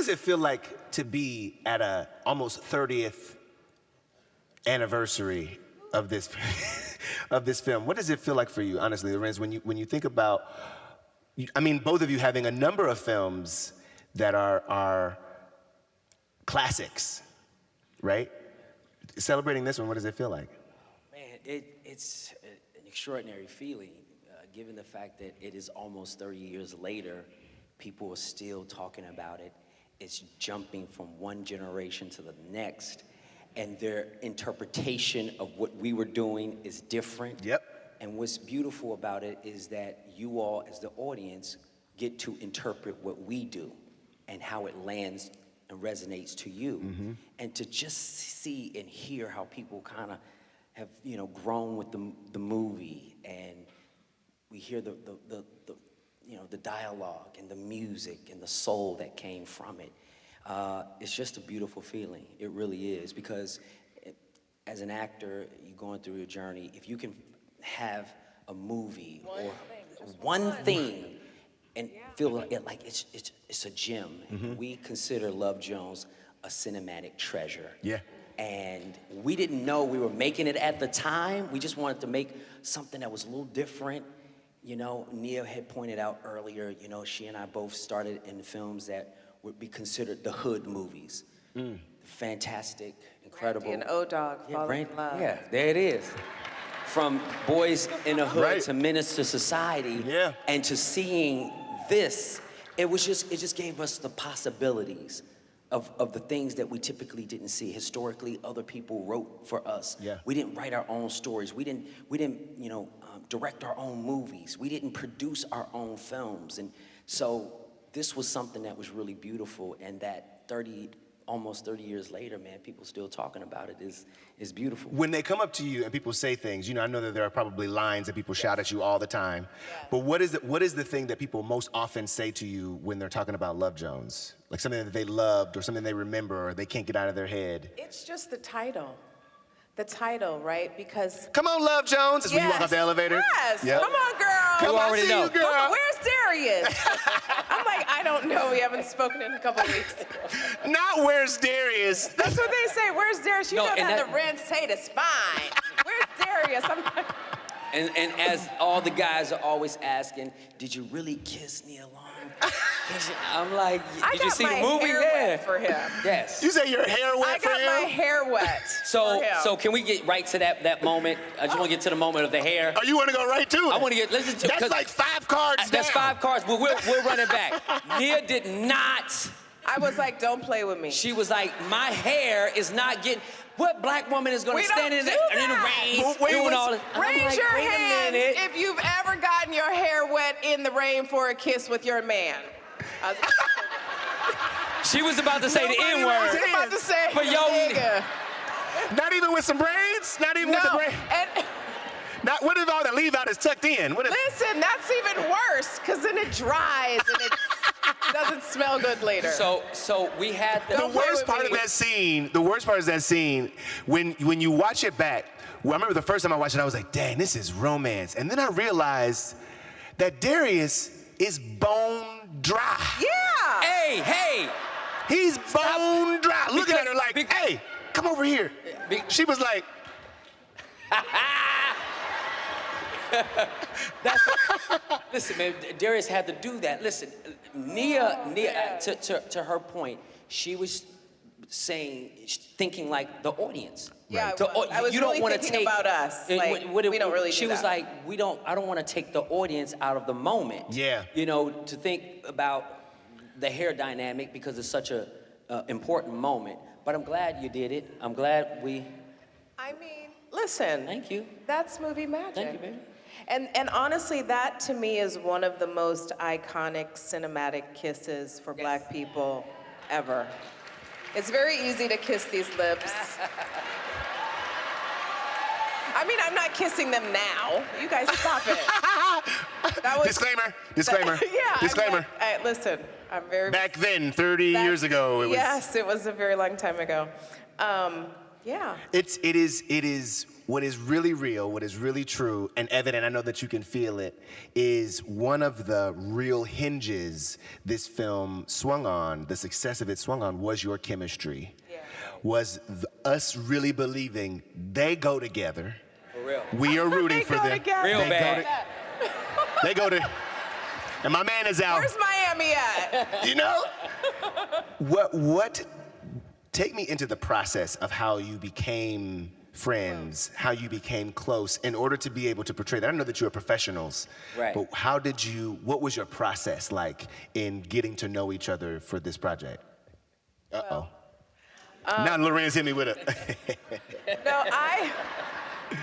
does it feel like to be at a almost 30th anniversary of this of this film? What does it feel like for you, honestly, Larenz, when you think about, I mean, both of you having a number of films that are classics, right? Celebrating this one, what does it feel like? Man, it's an extraordinary feeling, given the fact that it is almost 30 years later, people are still talking about it. It's jumping from one generation to the next, and their interpretation of what we were doing is different. Yep. And what's beautiful about it is that you all, as the audience, get to interpret what we do and how it lands and resonates to you. Mm-hmm. And to just see and hear how people kind of have, grown with the movie, and we hear the dialogue and the music and the soul that came from it. It's just a beautiful feeling. It really is, because as an actor, you're going through a journey. If you can have a movie or one thing and feel like it's a gem. Mm-hmm. We consider Love Jones a cinematic treasure. Yeah. And we didn't know we were making it at the time. We just wanted to make something that was a little different. Nia had pointed out earlier, she and I both started in films that would be considered the hood movies. Mm. Fantastic, incredible. Brandy and O-Dog, Falling in Love. Yeah, there it is. From Boys in the Hood to Menace to Society, and to seeing this, it just gave us the possibilities of the things that we typically didn't see. Historically, other people wrote for us. Yeah. We didn't write our own stories. We didn't direct our own movies. We didn't produce our own films. And so this was something that was really beautiful, and that almost 30 years later, man, people still talking about it is beautiful. When they come up to you and people say things, I know that there are probably lines that people shout at you all the time. Yeah. But what is the thing that people most often say to you when they're talking about Love Jones? Like something that they loved or something they remember or they can't get out of their head? It's just the title. The title, right? Because... Come on, Love Jones. Is when you walk out the elevator. Yes. Yep. Come on, girl. You already know. Girl. Come on, where's Darius? I'm like, I don't know. We haven't spoken in a couple weeks. Not where's Darius. That's what they say. Where's Darius? You know that Larenz Tate is fine. Where's Darius? I'm like... And as all the guys are always asking, did you really kiss Nia Long? I'm like, did you see the movie? I got my hair wet for him. Yes. You say your hair wet for him? I got my hair wet for him. So can we get right to that moment? I just want to get to the moment of the hair. Oh, you want to go right to it? I want to listen to it. That's like 5 cards down. That's 5 cards, but we'll run it back. Nia did not. I was like, don't play with me. She was like, my hair is not getting... What black woman is going to stand in the rain doing all this? Raise your hand if you've ever gotten your hair wet in the rain for a kiss with your man. She was about to say the N-word. I was about to say nigga. Not even with some braids? Not even with the braids? What if all the leave out is tucked in? Listen, that's even worse, because then it dries and it doesn't smell good later. So we had the worst part of that scene. The worst part is that scene when you watch it back. Well, I remember the first time I watched it, I was like, dang, this is romance. And then I realized that Darius is bone dry. Yeah. Hey. He's bone dry. Looking at her like, hey, come over here. She was like. Listen, man, Darius had to do that. Listen, Nia, to her point, she was thinking like the audience. Yeah, I was really thinking about us. Like, we don't really do that. She was like, I don't want to take the audience out of the moment. Yeah. To think about the hair dynamic, because it's such a important moment. But I'm glad you did it. I'm glad we... I mean, listen. Thank you. That's movie magic. Thank you, baby. And honestly, that to me is one of the most iconic cinematic kisses for Black people ever. It's very easy to kiss these lips. I mean, I'm not kissing them now. You guys stop it. That was, Disclaimer. Yeah. Disclaimer. Listen, I'm very... Back then, 30 years ago, it was... Yes, it was a very long time ago. Yeah. It is really real, what is really true and evident, I know that you can feel it, is one of the real hinges this film swung on, the success of it swung on, was your chemistry. Yeah. Was us really believing they go together. For real. We are rooting for them. Together. Real They bad. They go to, and my man is out. Where's Miami at? You know? What, take me into the process of how you became friends, how you became close in order to be able to portray that. I know that you're professionals, Right. but what was your process like in getting to know each other for this project? Uh-oh. Now Larenz hit me with it. No,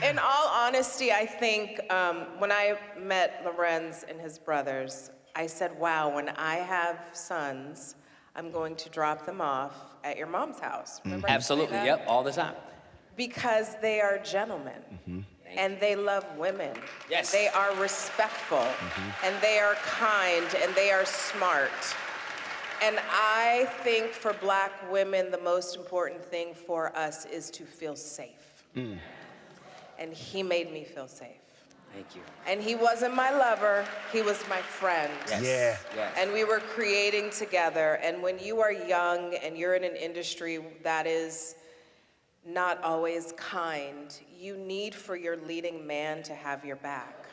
in all honesty, I think when I met Larenz and his brothers, I said, wow, when I have sons, I'm going to drop them off at your mom's house. Remember I said Absolutely, that? yep, all the time. Because they are gentlemen. And they love women. Yes. They are respectful. And they are kind. And they are smart. And I think for Black women, the most important thing for us is to feel safe. And he made me feel safe. Thank you. And he wasn't my lover, he was my friend. Yes. Yeah. Yes. And we were creating together. And when you are young and you're in an industry that is not always kind, you need for your leading man to have your back.